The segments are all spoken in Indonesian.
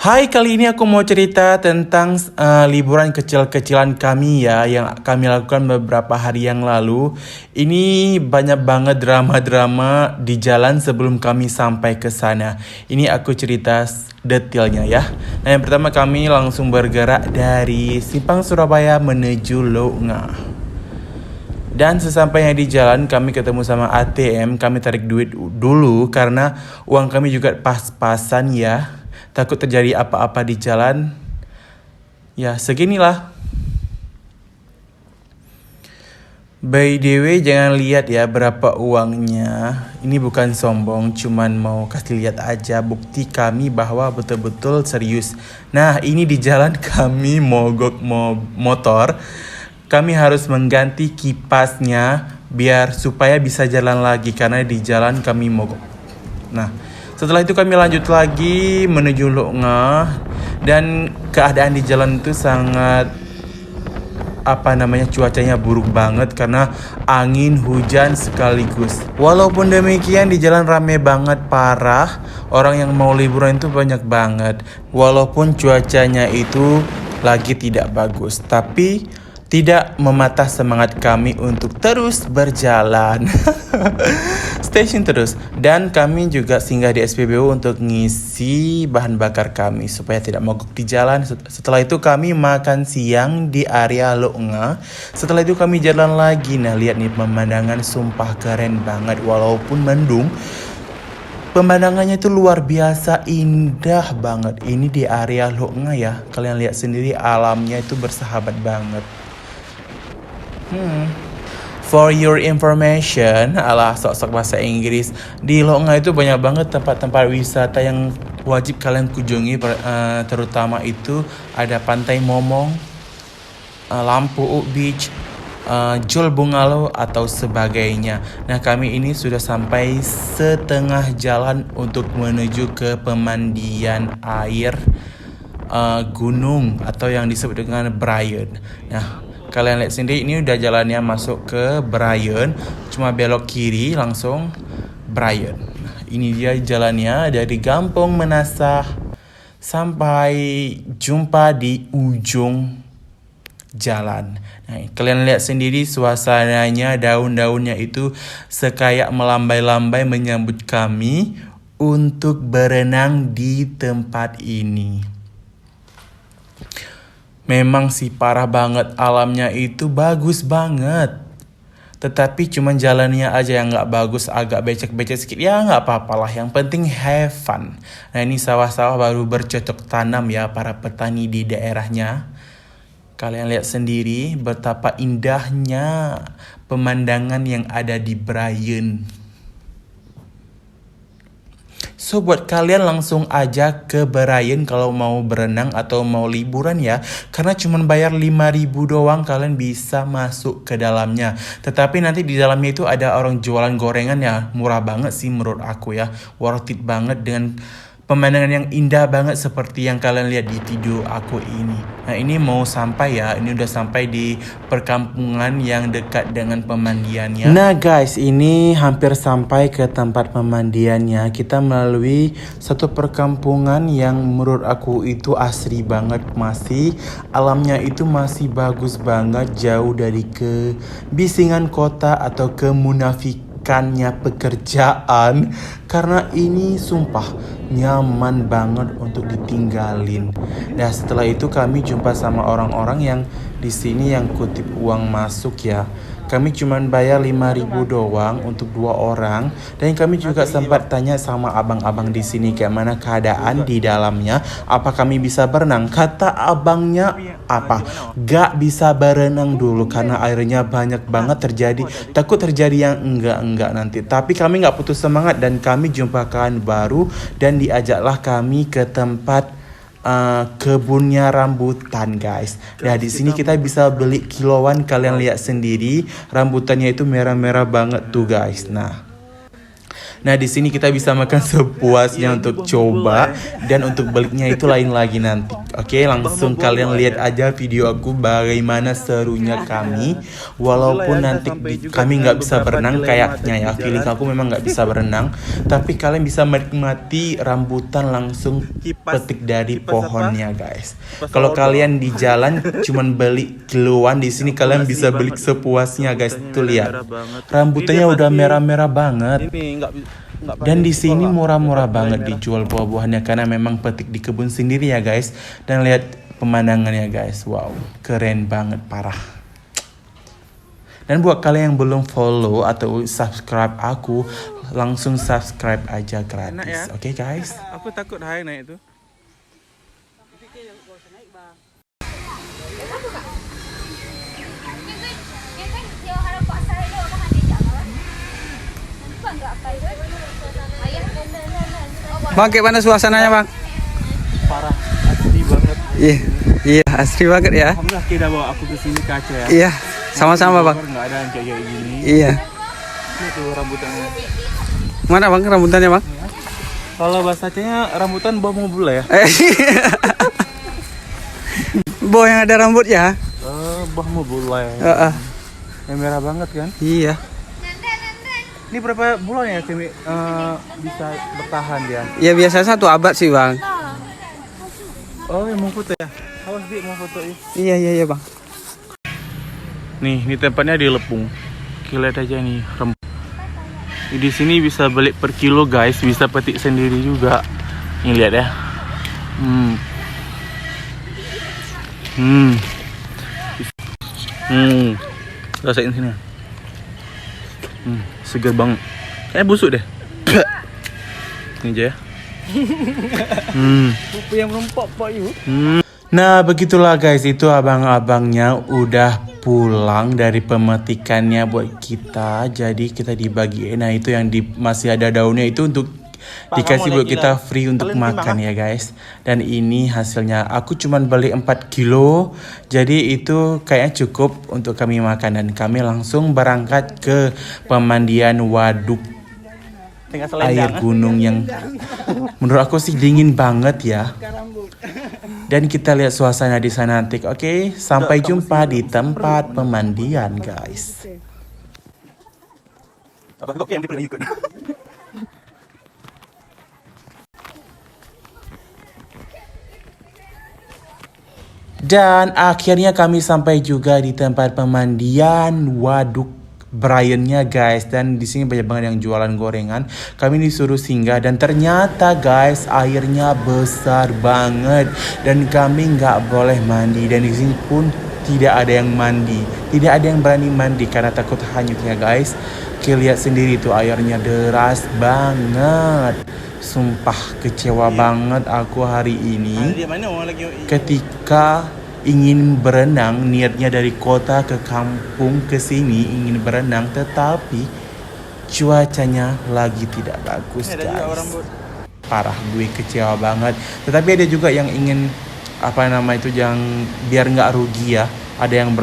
Hai, kali ini aku mau cerita tentang liburan kecil-kecilan kami ya yang kami lakukan beberapa hari yang lalu. Ini banyak banget drama-drama di jalan sebelum kami sampai ke sana. Ini aku cerita detailnya ya. Nah, yang pertama kami langsung bergerak dari Simpang Surabaya menuju Lounga. Dan sesampainya di jalan kami ketemu sama ATM, kami tarik duit dulu karena uang kami juga pas-pasan ya. Takut terjadi apa-apa di jalan. Ya, seginilah. By the way, jangan lihat ya berapa uangnya. Ini bukan sombong, cuman mau kasih lihat aja bukti kami bahwa betul-betul serius. Nah, ini di jalan kami mogok motor. Kami harus mengganti kipasnya biar supaya bisa jalan lagi karena di jalan kami mogok. Nah, setelah itu kami lanjut lagi menuju Lounga dan keadaan di jalan itu sangat cuacanya buruk banget karena angin hujan sekaligus. Walaupun demikian di jalan rame banget parah, orang yang mau liburan itu banyak banget. Walaupun cuacanya itu lagi tidak bagus, tapi tidak mematah semangat kami untuk terus berjalan. Station terus. Dan kami juga singgah di SPBU untuk ngisi bahan bakar kami supaya tidak mogok di jalan. Setelah itu kami makan siang di area Lounga. Setelah itu kami jalan lagi. Nah, lihat nih pemandangan sumpah keren banget walaupun mendung. Pemandangannya itu luar biasa indah banget. Ini di area Lounga ya. Kalian lihat sendiri alamnya itu bersahabat banget. For your information, alah sok-sok bahasa Inggris. Di Lounga itu banyak banget tempat-tempat wisata yang wajib kalian kunjungi. Terutama itu ada Pantai Momong, Lampu Beach, Jol Bungalow atau sebagainya. Nah, kami ini sudah sampai setengah jalan untuk menuju ke pemandian air gunung atau yang disebut dengan Brian. Nah, kalian lihat sendiri ini udah jalannya masuk ke Brian, cuma belok kiri langsung Brian. Nah, ini dia jalannya dari Gampong Menasah sampai jumpa di ujung jalan. Nah, kalian lihat sendiri suasananya, daun-daunnya itu sekayak melambai-lambai menyambut kami untuk berenang di tempat ini. Memang sih parah banget, alamnya itu bagus banget. Tetapi cuman jalannya aja yang gak bagus, agak becek-becek sedikit. Ya gak apa-apalah, yang penting have fun. Nah, ini sawah-sawah baru bercocok tanam ya para petani di daerahnya. Kalian lihat sendiri betapa indahnya pemandangan yang ada di Brian. So, buat kalian langsung aja ke Brian kalau mau berenang atau mau liburan ya. Karena cuma bayar 5.000 doang kalian bisa masuk ke dalamnya. Tetapi nanti di dalamnya itu ada orang jualan gorengan ya. Murah banget sih menurut aku ya. Worth it banget dengan pemandangan yang indah banget seperti yang kalian lihat di video aku ini. Nah, ini mau sampai ya. Ini udah sampai di perkampungan yang dekat dengan pemandiannya. Nah guys, ini hampir sampai ke tempat pemandiannya. Kita melalui satu perkampungan yang menurut aku itu asri banget. Masih alamnya itu masih bagus banget. Jauh dari kebisingan kota atau kemunafikannya pekerjaan. Karena ini sumpah nyaman banget untuk ditinggalin. Nah, setelah itu kami jumpa sama orang-orang yang di sini yang kutip uang masuk ya. Kami cuma bayar 5.000 doang untuk 2 orang. Dan kami juga sempat tanya sama abang-abang di sini kayak mana keadaan di dalamnya. Apa kami bisa berenang? Kata abangnya apa? Gak bisa berenang dulu karena airnya banyak banget terjadi. Takut terjadi yang enggak nanti. Tapi kami gak putus semangat dan kami jumpa kawan baru. Dan diajaklah kami ke tempat kebunnya rambutan guys. Nah, di sini kita bisa beli kiloan, kalian lihat sendiri rambutannya itu merah-merah banget tuh guys. Nah, Nah, di sini kita bisa makan sepuasnya untuk coba, dan untuk beliknya itu lain lagi nanti. Oke, langsung kalian lihat aja video aku bagaimana serunya kami. Walaupun nanti kami nggak bisa berenang kayaknya ya, feeling aku memang nggak bisa berenang, tapi kalian bisa menikmati rambutan langsung petik dari pohonnya guys. Kalau kalian di jalan cuman beli kiloan, di sini kalian bisa beli sepuasnya guys. Tuh lihat, rambutannya udah merah-merah banget. Dan di sini murah-murah banget dijual buah-buahannya karena memang petik di kebun sendiri ya guys. Dan lihat pemandangannya guys, wow, keren banget parah. Dan buat kalian yang belum follow atau subscribe aku, langsung subscribe aja gratis. Oke guys. Aku takut hai naik itu. Bang, kayak mana suasananya bang? Parah, asli banget. Iya asli banget ya. Alhamdulillah kita bawa aku ke sini ke Aceh ya. Iya, sama-sama bang. Nggak ada yang kayak gini. Iya. Ini tuh rambutannya. Mana bang rambutannya bang? Kalau bahasa Acehnya rambutan buah mobil ya. Boh yang ada rambut ya? Buah mobil ya. Yang merah banget kan? Iya. Ini berapa bulan ya kami bisa bertahan dia? Ya biasa 1 abad sih bang. Oh, yang mau foto ya? Awas Dik, mau foto ya? Iya bang. Nih, ini tempatnya di Lepung. Lihat aja nih rambut. Di sini bisa beli per kilo guys, bisa petik sendiri juga. Nih lihat ya. Rasain sini. Segar banget. Kayak busuk deh. Ini aja ya. Pupu yang merempok pak yuk. Nah, begitulah guys, itu abang-abangnya udah pulang dari pemetikannya buat kita. Jadi kita dibagiin. Nah, itu yang masih ada daunnya itu untuk dikasih buat kita free untuk makan ya guys. Dan ini hasilnya, aku cuman beli 4 kilo. Jadi itu kayaknya cukup untuk kami makan. Dan kami langsung berangkat ke pemandian waduk air gunung yang menurut aku sih dingin banget ya. Dan kita lihat suasana di sana nanti. Oke, sampai jumpa di tempat pemandian guys. Dan akhirnya kami sampai juga di tempat pemandian waduk Briannya guys. Dan di sini banyak banget yang jualan gorengan. Kami disuruh singgah dan ternyata guys airnya besar banget dan kami nggak boleh mandi. Dan di sini pun tidak ada yang mandi, tidak ada yang berani mandi karena takut hanyut ya guys. Kita lihat sendiri tuh airnya deras banget. Sumpah kecewa banget aku hari ini ketika ingin berenang, niatnya dari kota ke kampung ke sini ingin berenang, tetapi cuacanya lagi tidak bagus guys. Parah, gue kecewa banget. Tetapi ada juga yang ingin yang biar nggak rugi ya. Ada yang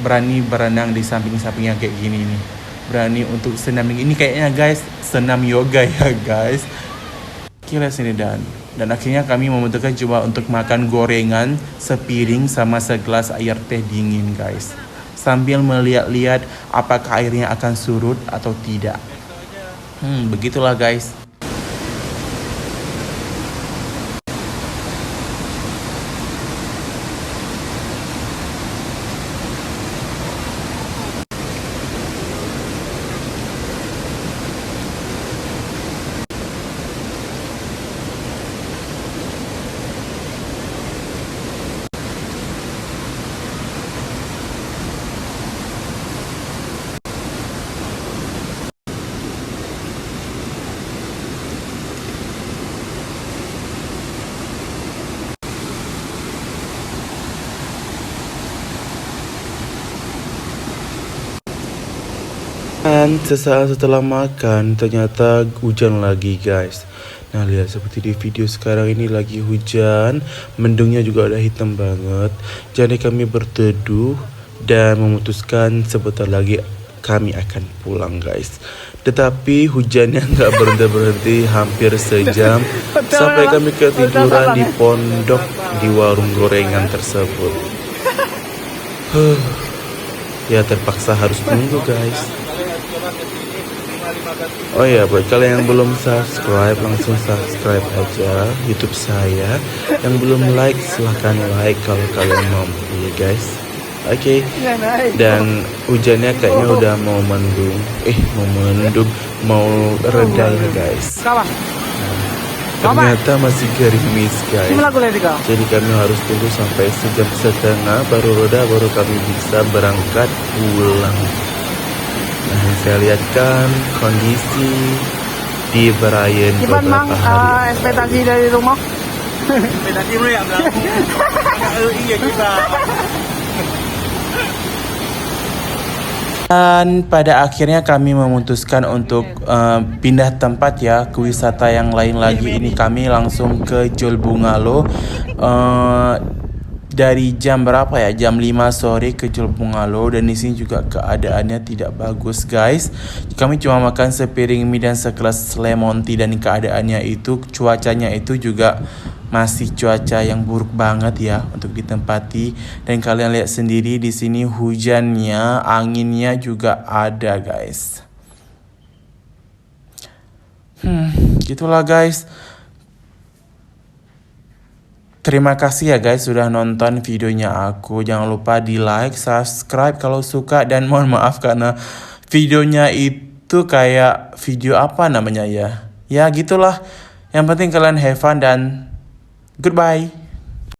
berani berenang di samping-sampingnya kayak gini nih. Berani untuk senam ini kayaknya guys, senam yoga ya guys. Kira sini dan akhirnya kami memutuskan coba untuk makan gorengan sepiring sama segelas air teh dingin guys, sambil melihat-lihat apakah airnya akan surut atau tidak. Begitulah guys. Dan sesaat setelah makan ternyata hujan lagi guys. Nah lihat seperti di video sekarang ini lagi hujan, mendungnya juga udah hitam banget. Jadi kami berteduh dan memutuskan sebentar lagi kami akan pulang guys. Tetapi hujannya nggak berhenti-berhenti hampir sejam sampai kami ketiduran di pondok di warung gorengan tersebut. Ya terpaksa harus tunggu guys. Oh ya, buat kalian yang belum subscribe, langsung subscribe aja YouTube saya. Yang belum like, silahkan like kalau kalian mampu ya guys. Oke. Dan hujannya kayaknya udah mau mendung. Mau reda ya guys. Ternyata masih gerimis guys. Jadi kami harus tunggu sampai sejam setengah baru reda, baru kami bisa berangkat pulang. Nah, saya lihatkan kondisi di Berayen beberapa hari. ekspektasi dari rumah? Ekspektasi lu yang berlaku. Iya kita. Dan pada akhirnya kami memutuskan untuk pindah tempat ya ke wisata yang lain lagi. Ini kami langsung ke Jol Bungalow. Dari jam berapa ya? Jam 5 sore ke Jol Bungalow, dan di sini juga keadaannya tidak bagus guys. Kami cuma makan sepiring mie dan segelas lemon tea, dan keadaannya itu cuacanya itu juga masih cuaca yang buruk banget ya untuk ditempati. Dan kalian lihat sendiri di sini hujannya, anginnya juga ada guys. Gitulah guys. Terima kasih ya guys sudah nonton videonya aku. Jangan lupa di like, subscribe kalau suka, dan mohon maaf karena videonya itu kayak video apa namanya ya. Ya gitulah. Yang penting kalian have fun dan goodbye.